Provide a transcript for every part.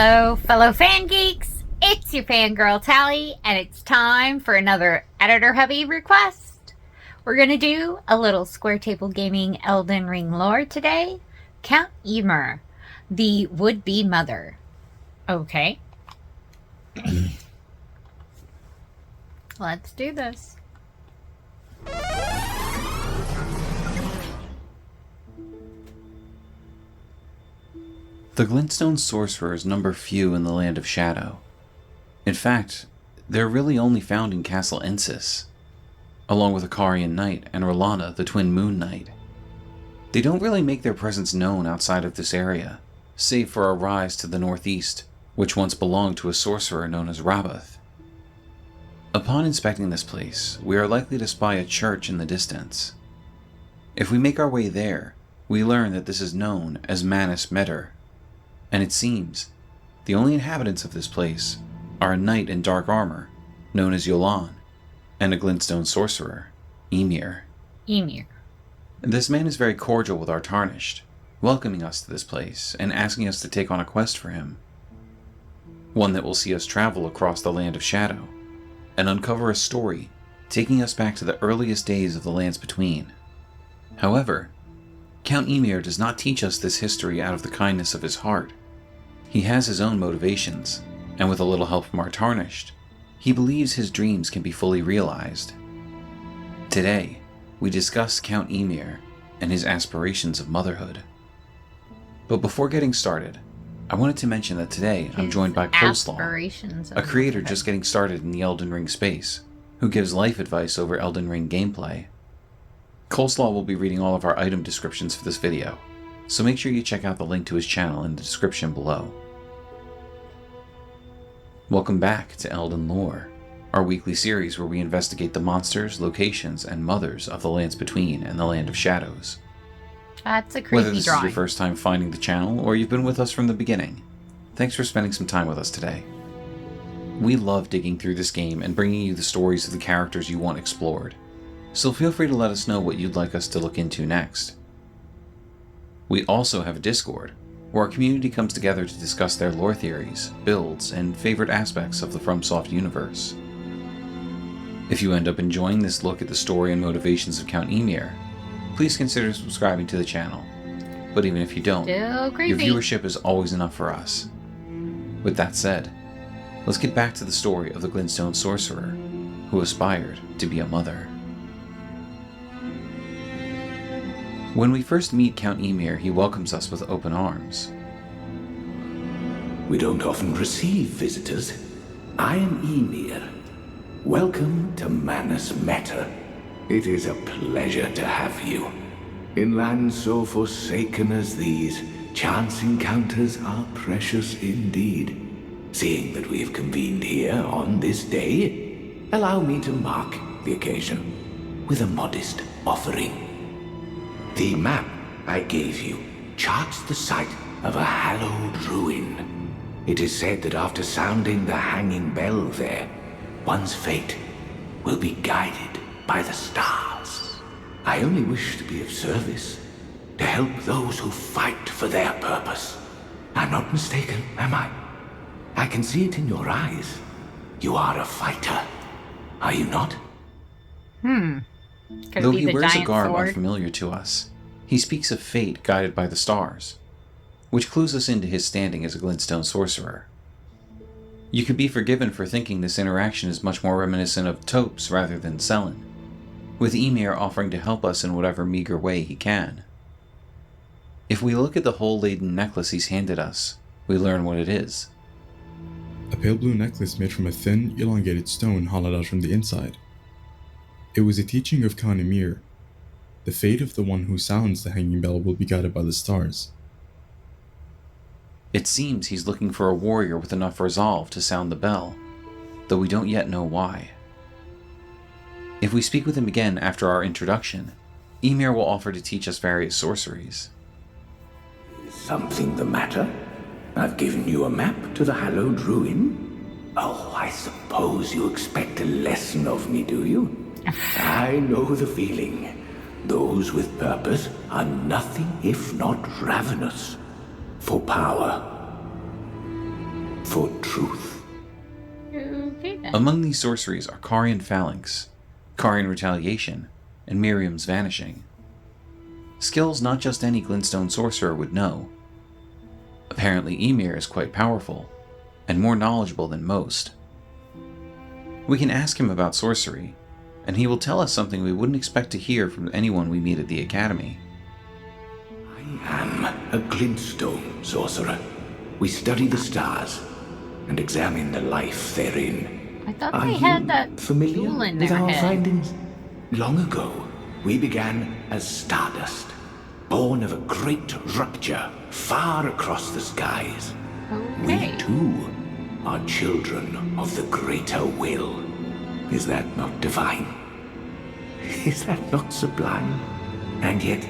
Hello, fellow fan geeks. It's your fangirl Tally, and it's time for another editor heavy request. We're gonna do a little Square Table Gaming Elden Ring lore today. Count Ymir, the would-be mother. Okay. Let's do this. The Glintstone Sorcerers number few in the Land of Shadow. In fact, they're really only found in Castle Ensis, along with Akarian Knight and Rolana, the Twin Moon Knight. They don't really make their presence known outside of this area, save for a rise to the northeast, which once belonged to a sorcerer known as Rabbath. Upon inspecting this place, we are likely to spy a church in the distance. If we make our way there, we learn that this is known as Manus Metter, and it seems the only inhabitants of this place are a knight in dark armor, known as Yolan, and a Glintstone Sorcerer, Ymir. Ymir. This man is very cordial with our Tarnished, welcoming us to this place and asking us to take on a quest for him. One that will see us travel across the Land of Shadow and uncover a story taking us back to the earliest days of the Lands Between. However, Count Ymir does not teach us this history out of the kindness of his heart. He has his own motivations, and with a little help from our Tarnished, he believes his dreams can be fully realized. Today, we discuss Count Ymir and his aspirations of motherhood. But before getting started, I wanted to mention that today I'm joined by Coleslaw, a creator just getting started in the Elden Ring space, who gives life advice over Elden Ring gameplay. Coleslaw will be reading all of our item descriptions for this video, so make sure you check out the link to his channel in the description below. Welcome back to Elden Lore, our weekly series where we investigate the monsters, locations, and mothers of the Lands Between and the Land of Shadows. That's a creepy Whether this drawing. is your first time finding the channel or you've been with us from the beginning, thanks for spending some time with us today. We love digging through this game and bringing you the stories of the characters you want explored, so feel free to let us know what you'd like us to look into next. We also have a Discord, where our community comes together to discuss their lore theories, builds, and favorite aspects of the FromSoft universe. If you end up enjoying this look at the story and motivations of Count Ymir, please consider subscribing to the channel. But even if you don't, your viewership is always enough for us. With that said, let's get back to the story of the Glintstone Sorcerer, who aspired to be a mother. When we first meet Count Ymir, he welcomes us with open arms. We don't often receive visitors. I am Ymir. Welcome to Manus Metter. It is a pleasure to have you. In lands so forsaken as these, chance encounters are precious indeed. Seeing that we have convened here on this day, allow me to mark the occasion with a modest offering. The map I gave you charts the site of a hallowed ruin. It is said that after sounding the hanging bell there, one's fate will be guided by the stars. I only wish to be of service, to help those who fight for their purpose. I'm not mistaken, am I? I can see it in your eyes. You are a fighter, are you not? Though he wears a garb unfamiliar to us, he speaks of fate guided by the stars, which clues us into his standing as a Glintstone Sorcerer. You could be forgiven for thinking this interaction is much more reminiscent of Topes rather than Selen, with Ymir offering to help us in whatever meager way he can. If we look at the hole-laden necklace he's handed us, we learn what it is. A pale blue necklace made from a thin, elongated stone hollowed out from the inside. It was a teaching of Count Ymir. The fate of the one who sounds the hanging bell will be guided by the stars. It seems he's looking for a warrior with enough resolve to sound the bell, though we don't yet know why. If we speak with him again after our introduction, Ymir will offer to teach us various sorceries. Is something the matter? I've given you a map to the hallowed ruin. Oh, I suppose you expect a lesson of me, do you? I know the feeling. Those with purpose are nothing if not ravenous for power. for truth. Okay then. Among these sorceries are Carian Phalanx, Carian Retaliation, and Miriam's Vanishing. Skills not just any Glintstone Sorcerer would know. Apparently Ymir is quite powerful, and more knowledgeable than most. We can ask him about sorcery, and he will tell us something we wouldn't expect to hear from anyone we meet at the Academy. I am a Glintstone Sorcerer. We study the stars and examine the life therein. I thought Are they you had that familiar jewel in with their our head. findings? Long ago, we began as stardust, born of a great rupture far across the skies. Okay. We too are children of the greater will. Is that not divine? Is that not sublime? And yet,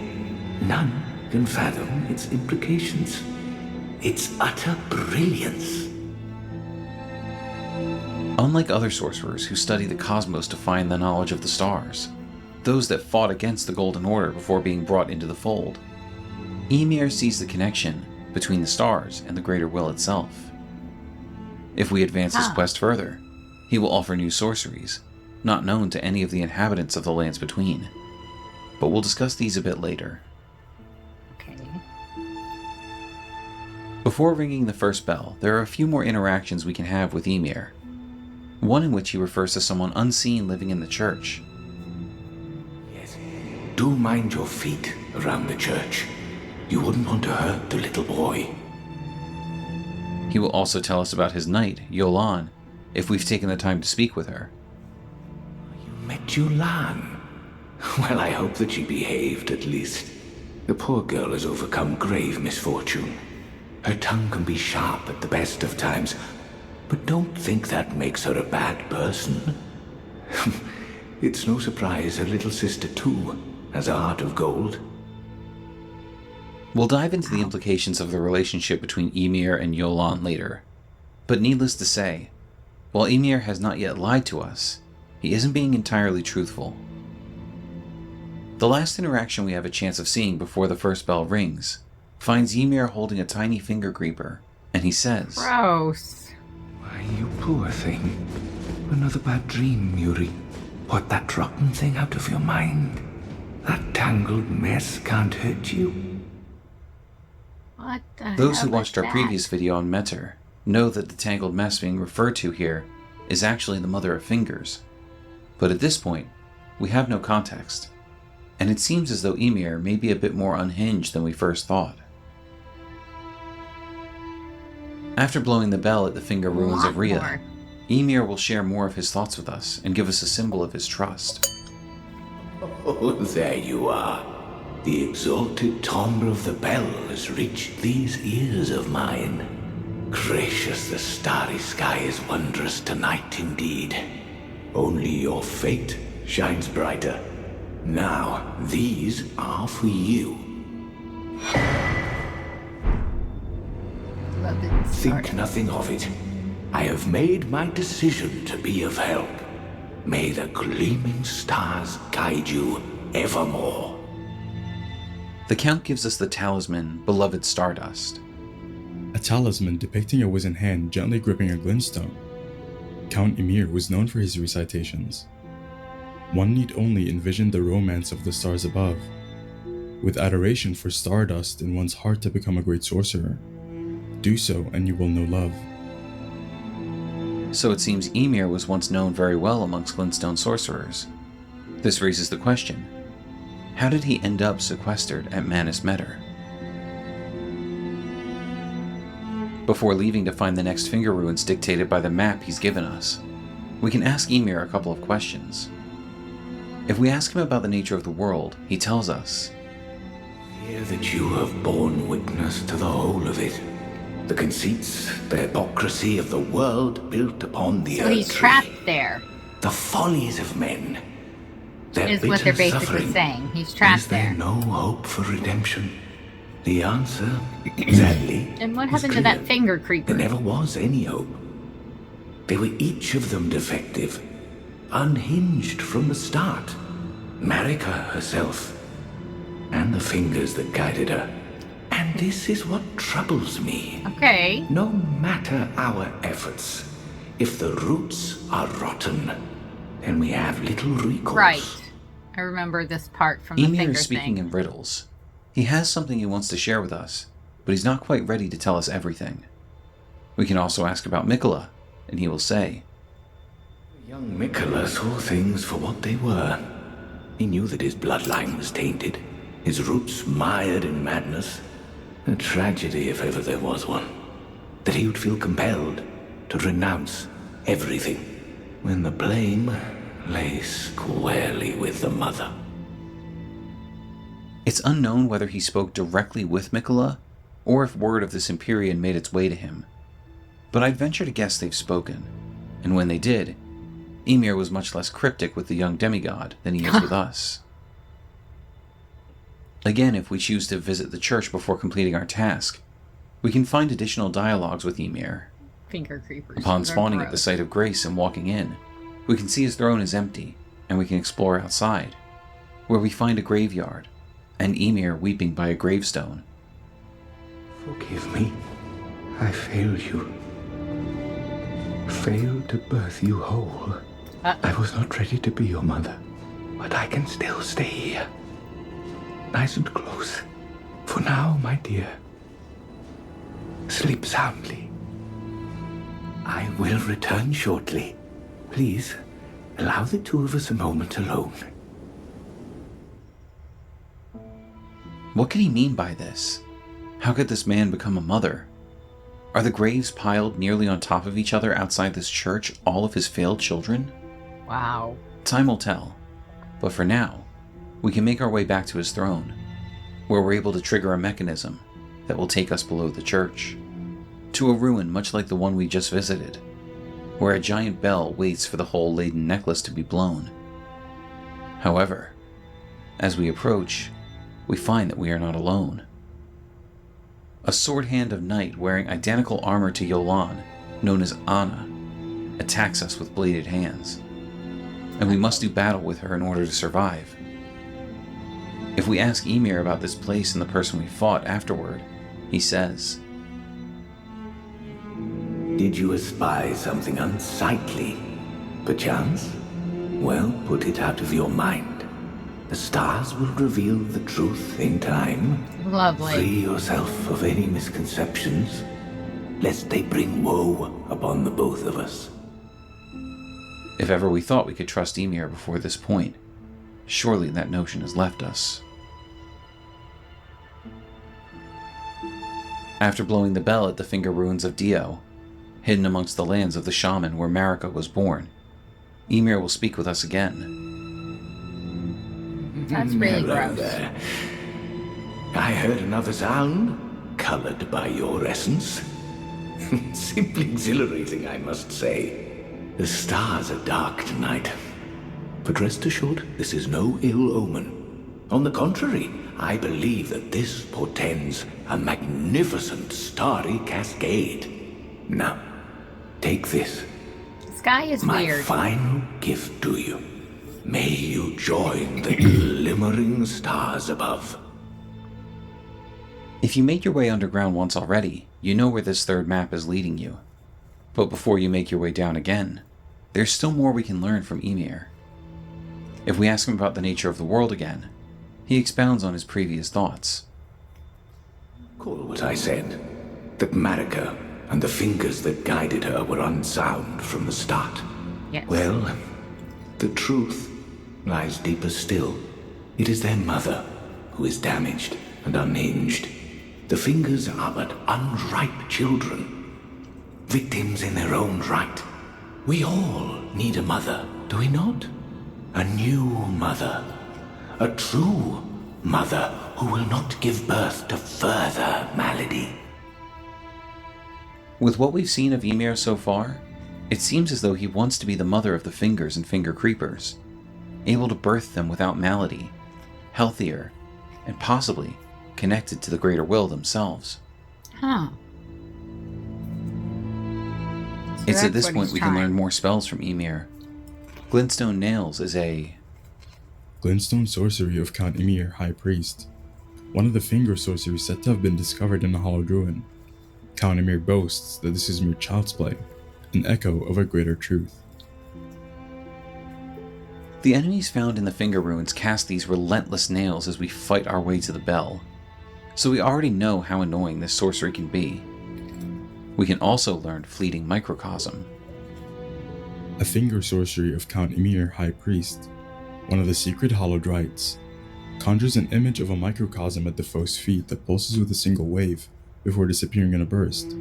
none can fathom its implications. Its utter brilliance. Unlike other sorcerers who study the cosmos to find the knowledge of the stars, those that fought against the Golden Order before being brought into the fold, Ymir sees the connection between the stars and the greater will itself. If we advance his quest further, he will offer new sorceries, not known to any of the inhabitants of the lands between. But we'll discuss these a bit later. Okay. Before ringing the first bell, there are a few more interactions we can have with Ymir. One in which he refers to someone unseen living in the church. Yes. Do mind your feet around the church. You wouldn't want to hurt the little boy. He will also tell us about his knight, Yolan, if we've taken the time to speak with her. You met Yulan. Well, I hope that she behaved at least. The poor girl has overcome grave misfortune. Her tongue can be sharp at the best of times, but don't think that makes her a bad person. It's no surprise her little sister, too, has a heart of gold. We'll dive into the implications of the relationship between Ymir and Yolan later. But needless to say, while Ymir has not yet lied to us, he isn't being entirely truthful. The last interaction we have a chance of seeing before the first bell rings finds Ymir holding a tiny finger creeper, and he says, Gross. Why, you poor thing. Another bad dream, Yuri. Put that rotten thing out of your mind. That tangled mess can't hurt you. What the Those hell who watched is our that? previous video on Meter know that the tangled mess being referred to here is actually the Mother of Fingers. But at this point, we have no context, and it seems as though Ymir may be a bit more unhinged than we first thought. After blowing the bell at the finger ruins of Rhea, more. Ymir will share more of his thoughts with us and give us a symbol of his trust. Oh, there you are. The exalted timbre of the bell has reached these ears of mine. Gracious, the starry sky is wondrous tonight indeed. Only your fate shines brighter. Now, these are for you. Love it. Think nothing of it. I have made my decision to be of help. May the gleaming stars guide you evermore. The Count gives us the talisman, Beloved Stardust. A talisman depicting a wizened hand gently gripping a glintstone. Count Ymir was known for his recitations. One need only envision the romance of the stars above. With adoration for stardust in one's heart to become a great sorcerer. Do so and you will know love. So it seems Ymir was once known very well amongst Glintstone Sorcerers. This raises the question, how did he end up sequestered at Manus Meter? Before leaving to find the next finger ruins dictated by the map he's given us, we can ask Ymir a couple of questions. If we ask him about the nature of the world, he tells us, Hear that you have borne witness to the whole of it. The conceits, the hypocrisy of the world built upon the So earth he's tree. trapped there, The follies of men. Their is what bitter they're basically suffering. saying. He's trapped Is there there. no hope for redemption? The answer, sadly, And what is happened to clear. that finger creeper? There never was any hope. They were each of them defective, unhinged from the start. Marika herself, and the fingers that guided her, and And this is what troubles me. Okay. No matter our efforts, if the roots are rotten, then we have little recourse. Right. I remember this part from the Ymir finger is speaking thing. in riddles. He has something he wants to share with us, but he's not quite ready to tell us everything. We can also ask about Mikola, and he will say, Young Mikola saw things for what they were. He knew that his bloodline was tainted, his roots mired in madness. A tragedy if ever there was one. That he would feel compelled to renounce everything when the blame lay squarely with the mother. It's unknown whether he spoke directly with Mikola, or if word of this Empyrean made its way to him. But I'd venture to guess they've spoken, and when they did, Ymir was much less cryptic with the young demigod than he is with us. Again, if we choose to visit the church before completing our task, we can find additional dialogues with Ymir. Finger creepers. Upon spawning at the site of grace and walking in, we can see his throne is empty, and we can explore outside, where we find a graveyard, and Ymir weeping by a gravestone. Forgive me. I failed you. Failed to birth you whole. I was not ready to be your mother, but I can still stay here. Nice and close. For now, my dear. Sleep soundly. I will return shortly. Please, allow the two of us a moment alone. What could he mean by this? How could this man become a mother? Are the graves piled nearly on top of each other outside this church all of his failed children? Wow. Time will tell. But for now, we can make our way back to his throne, where we're able to trigger a mechanism that will take us below the church, to a ruin much like the one we just visited, where a giant bell waits for the hole-laden necklace to be blown. However, as we approach, we find that we are not alone. A sword hand of night wearing identical armor to Yolan, known as Anna, attacks us with bladed hands, and we must do battle with her in order to survive. If we ask Ymir about this place and the person we fought afterward, he says, Did you espy something unsightly, perchance? Well, put it out of your mind. The stars will reveal the truth in time. Lovely. Free yourself of any misconceptions, lest they bring woe upon the both of us. If ever we thought we could trust Ymir before this point, surely that notion has left us. After blowing the bell at the finger ruins of Dio, hidden amongst the lands of the shaman where Marika was born, Ymir will speak with us again. That's really Hello gross. there. I heard another sound, colored by your essence. Simply exhilarating, I must say. The stars are dark tonight. But rest assured, this is no ill omen. On the contrary, I believe that this portends a magnificent starry cascade. Now, take this. The sky is My weird. final gift to you. May you join the glimmering stars above. If you made your way underground once already, you know where this third map is leading you. But before you make your way down again, there's still more we can learn from Ymir. If we ask him about the nature of the world again, he expounds on his previous thoughts. Call what I said. That Marika and the fingers that guided her were unsound from the start. Yes. Well, the truth lies deeper still. It is their mother who is damaged and unhinged. The fingers are but unripe children, victims in their own right. We all need a mother, do we not? A new mother. A true mother who will not give birth to further malady. With what we've seen of Ymir so far, it seems as though he wants to be the mother of the fingers and finger creepers, able to birth them without malady, healthier, and possibly connected to the greater will themselves. Huh. So It's at that's this what point he's we can trying. learn more spells from Ymir. Glintstone Nails is a... Glintstone Sorcerer of Count Ymir, High Priest. one of the finger sorceries said to have been discovered in a hollowed ruin. Count Ymir boasts that this is mere child's play, an echo of a greater truth. The enemies found in the finger ruins cast these relentless nails as we fight our way to the bell, so we already know how annoying this sorcery can be. We can also learn Fleeting Microcosm. A finger sorcery of Count Ymir, High Priest, one of the secret hallowed rites, conjures an image of a microcosm at the foe's feet that pulses with a single wave before disappearing in a burst.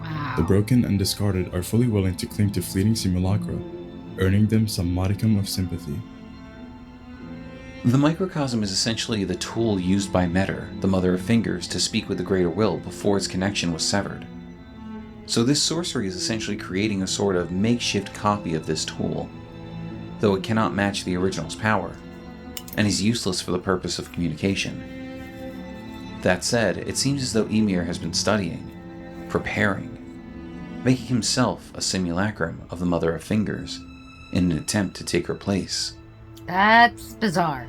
Wow. The broken and discarded are fully willing to cling to fleeting simulacra, earning them some modicum of sympathy. The microcosm is essentially the tool used by Metter, the Mother of Fingers, to speak with the Greater Will before its connection was severed. So this sorcery is essentially creating a sort of makeshift copy of this tool, though it cannot match the original's power, and is useless for the purpose of communication. That said, it seems as though Ymir has been studying, preparing, making himself a simulacrum of the Mother of Fingers in an attempt to take her place. That's bizarre.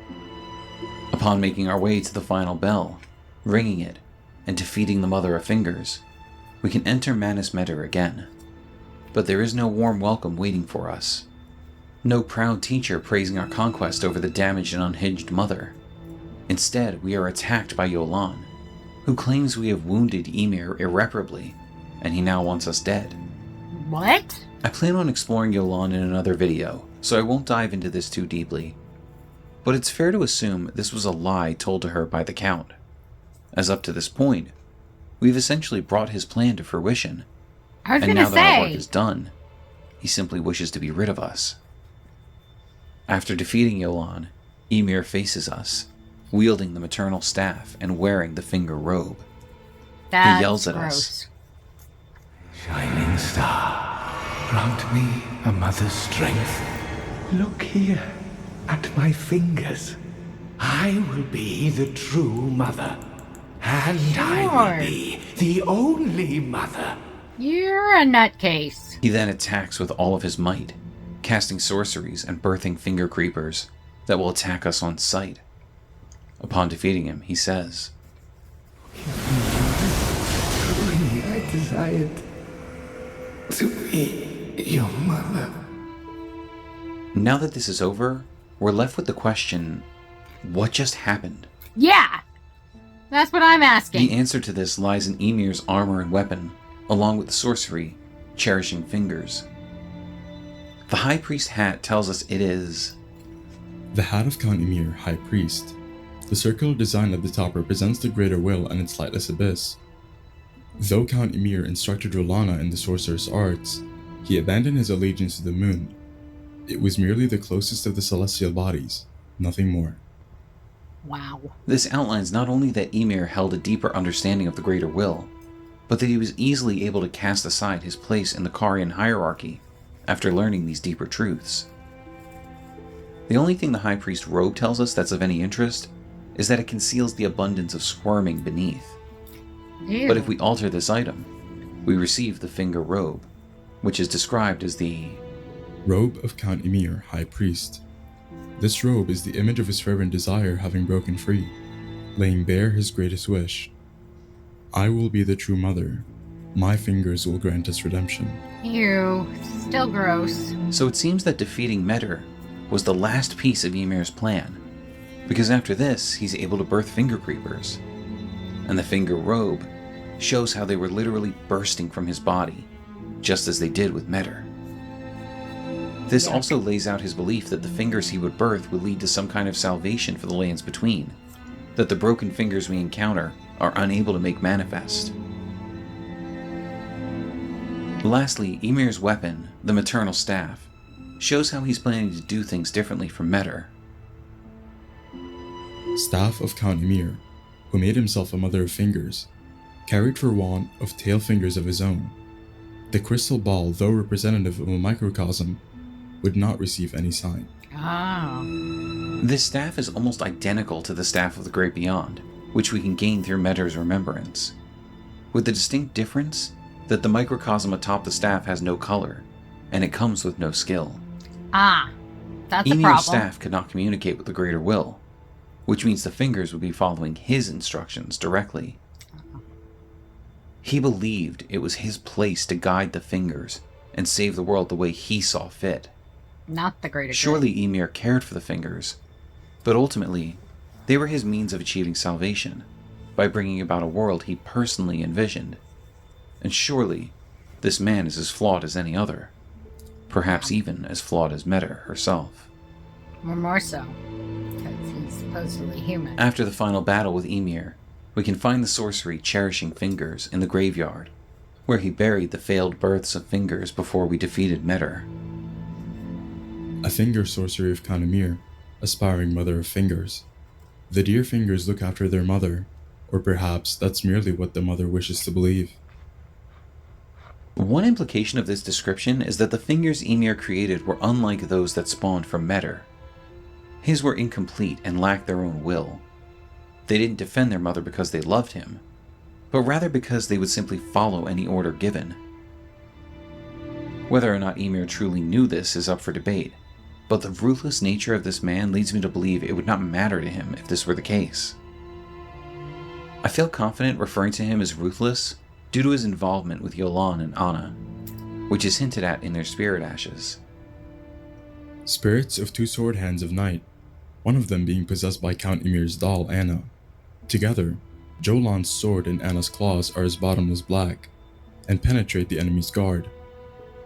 Upon making our way to the final bell, ringing it, and defeating the Mother of Fingers, we can enter Manus Metter again. But there is no warm welcome waiting for us. No proud teacher praising our conquest over the damaged and unhinged mother. Instead, we are attacked by Yolan, who claims we have wounded Ymir irreparably, and he now wants us dead. What? I plan on exploring Yolan in another video, so I won't dive into this too deeply. But it's fair to assume this was a lie told to her by the Count, as up to this point, we've essentially brought his plan to fruition. I was And gonna now that our work say. is done, he simply wishes to be rid of us. After defeating Yolan, Ymir faces us, wielding the maternal staff and wearing the finger robe. That's He yells at gross. us. Shining star, grant me a mother's strength. Look here, at my fingers. I will be the true mother. And I Sure. will be the only mother. You're a nutcase. He then attacks with all of his might, casting sorceries and birthing finger creepers that will attack us on sight. Upon defeating him, he says, Truly, I desired to be your mother. now that this is over, we're left with the question, what just happened? Yeah. That's what I'm asking. The answer to this lies in Ymir's armor and weapon, along with the sorcery, Cherishing Fingers. The High Priest hat tells us it is The hat of Count Ymir, High Priest. The circular design at the top represents the Greater Will and its lightless abyss. Though Count Ymir instructed Rolana in the sorcerer's arts, he abandoned his allegiance to the moon. It was merely the closest of the celestial bodies, nothing more. Wow. This outlines not only that Ymir held a deeper understanding of the Greater Will, but that he was easily able to cast aside his place in the Carian hierarchy after learning these deeper truths. The only thing the High Priest robe tells us that's of any interest is that it conceals the abundance of squirming beneath. Ew. But if we alter this item, we receive the finger robe, which is described as the Robe of Count Ymir, High Priest. This robe is the image of his fervent desire having broken free, laying bare his greatest wish. I will be the true mother. My fingers will grant us redemption. Ew. Still gross. So it seems that defeating Metter was the last piece of Ymir's plan, because after this, he's able to birth finger creepers. And the finger robe shows how they were literally bursting from his body, just as they did with Metter. This also lays out his belief that the fingers he would birth would lead to some kind of salvation for the lands between, that the broken fingers we encounter are unable to make manifest. Lastly, Ymir's weapon, the maternal staff, shows how he's planning to do things differently from Metter. Staff of Count Ymir, who made himself a mother of fingers, carried for want of tail fingers of his own. The crystal ball, though representative of a microcosm, would not receive any sign. Oh. This staff is almost identical to the Staff of the Great Beyond, which we can gain through Metter's remembrance, with the distinct difference that the microcosm atop the staff has no color, and it comes with no skill. Ah. That's a Ymir's problem. staff could not communicate with the Greater Will, which means the fingers would be following his instructions directly. He believed it was his place to guide the fingers and save the world the way he saw fit. Not the greater good. Surely Ymir cared for the fingers, but ultimately, they were his means of achieving salvation by bringing about a world he personally envisioned. And surely, this man is as flawed as any other. Perhaps even as flawed as Meta herself. Or more so, because he's supposedly human. After the final battle with Ymir, we can find the sorcery cherishing fingers in the graveyard, where he buried the failed births of fingers before we defeated Meta. A finger sorcery of Ymir, aspiring mother of fingers. The dear fingers look after their mother, or perhaps that's merely what the mother wishes to believe. One implication of this description is that the fingers Ymir created were unlike those that spawned from Meta. His were incomplete and lacked their own will. They didn't defend their mother because they loved him, but rather because they would simply follow any order given. Whether or not Ymir truly knew this is up for debate, but the ruthless nature of this man leads me to believe it would not matter to him if this were the case. I feel confident referring to him as ruthless due to his involvement with Yolan and Anna, which is hinted at in their spirit ashes. Spirits of two sword hands of night, one of them being possessed by Count Ymir's doll, Anna. Together, Jolan's sword and Anna's claws are as bottomless black, and penetrate the enemy's guard.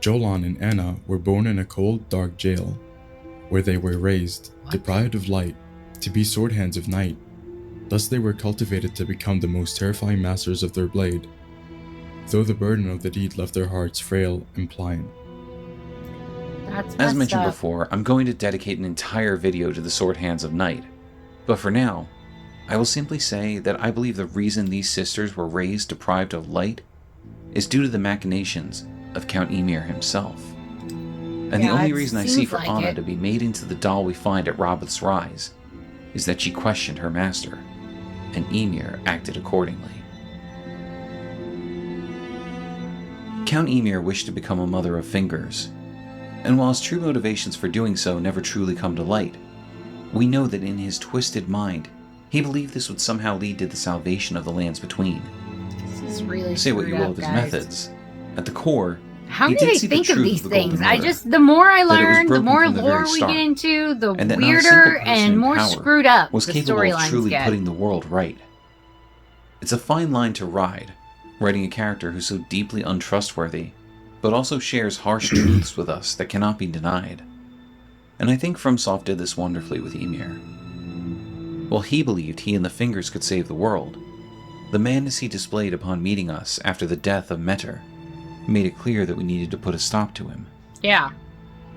Jolan and Anna were born in a cold, dark jail, where they were raised, deprived of light, to be sword hands of night. Thus they were cultivated to become the most terrifying masters of their blade, though the burden of the deed left their hearts frail and pliant. As mentioned before, I'm going to dedicate an entire video to the Sword Hands of Night, but for now, I will simply say that I believe the reason these sisters were raised deprived of light is due to the machinations of Count Ymir himself. And the only reason I see for Anna to be made into the doll we find at Roboth's Rise is that she questioned her master, and Ymir acted accordingly. Count Ymir wished to become a mother of fingers, and while his true motivations for doing so never truly come to light, we know that in his twisted mind, he believed this would somehow lead to the salvation of the lands between. This is really Say what you will of his methods. At the core, how he do did they see think the of truth these of the Golden things? Order, The more I that it was learn, the broken more from the lore very we start, get into, the and that not a weirder single person and in more power screwed up was the capable of storylines truly get. putting the world right. It's a fine line to ride, writing a character who's so deeply untrustworthy, but also shares harsh truths with us that cannot be denied. And I think FromSoft did this wonderfully with Ymir. While he believed he and the Fingers could save the world, the madness he displayed upon meeting us after the death of Metter made it clear that we needed to put a stop to him. Yeah.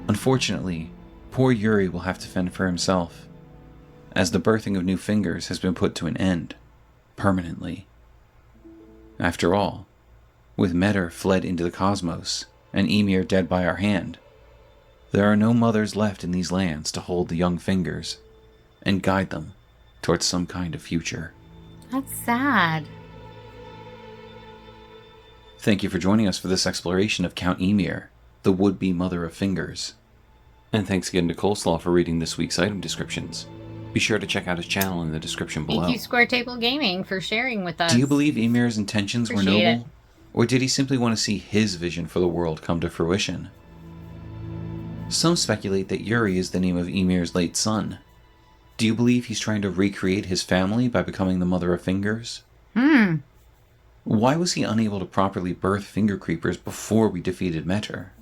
Unfortunately, poor Yuri will have to fend for himself, as the birthing of new Fingers has been put to an end, permanently. After all, with Metter fled into the cosmos, and Ymir dead by our hand, there are no mothers left in these lands to hold the young Fingers and guide them towards some kind of future. That's sad. Thank you for joining us for this exploration of Count Ymir, the would-be mother of Fingers. And thanks again to Coleslaw for reading this week's item descriptions. Be sure to check out his channel in the description below. Thank you, Square Table Gaming, for sharing with us. Do you believe Ymir's intentions were Appreciate noble? Or did he simply want to see his vision for the world come to fruition? Some speculate that Yuri is the name of Ymir's late son. Do you believe he's trying to recreate his family by becoming the mother of Fingers? Why was he unable to properly birth finger creepers before we defeated Metter?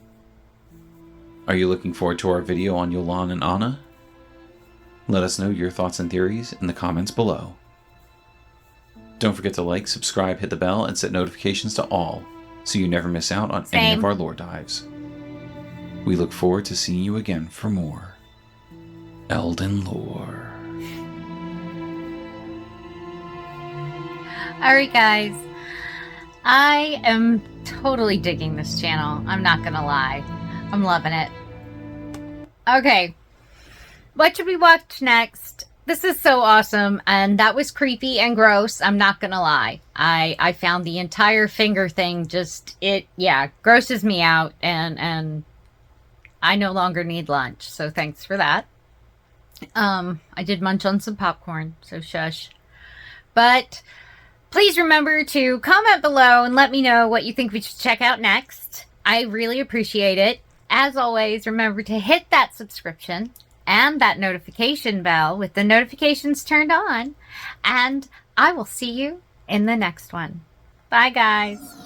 Are you looking forward to our video on Yolan and Anna? Let us know your thoughts and theories in the comments below. Don't forget to like, subscribe, hit the bell, and set notifications to all, so you never miss out on any of our lore dives. We look forward to seeing you again for more Elden Lore. Alright guys, I am totally digging this channel. I'm not gonna lie. I'm loving it. Okay, what should we watch next? This is so awesome, and that was creepy and gross. I'm not gonna lie. I found the entire finger thing grosses me out, and I no longer need lunch, so thanks for that. I did munch on some popcorn, so shush. But please remember to comment below and let me know what you think we should check out next. I really appreciate it. As always, remember to hit that subscription and that notification bell with the notifications turned on. And I will see you in the next one. Bye, guys.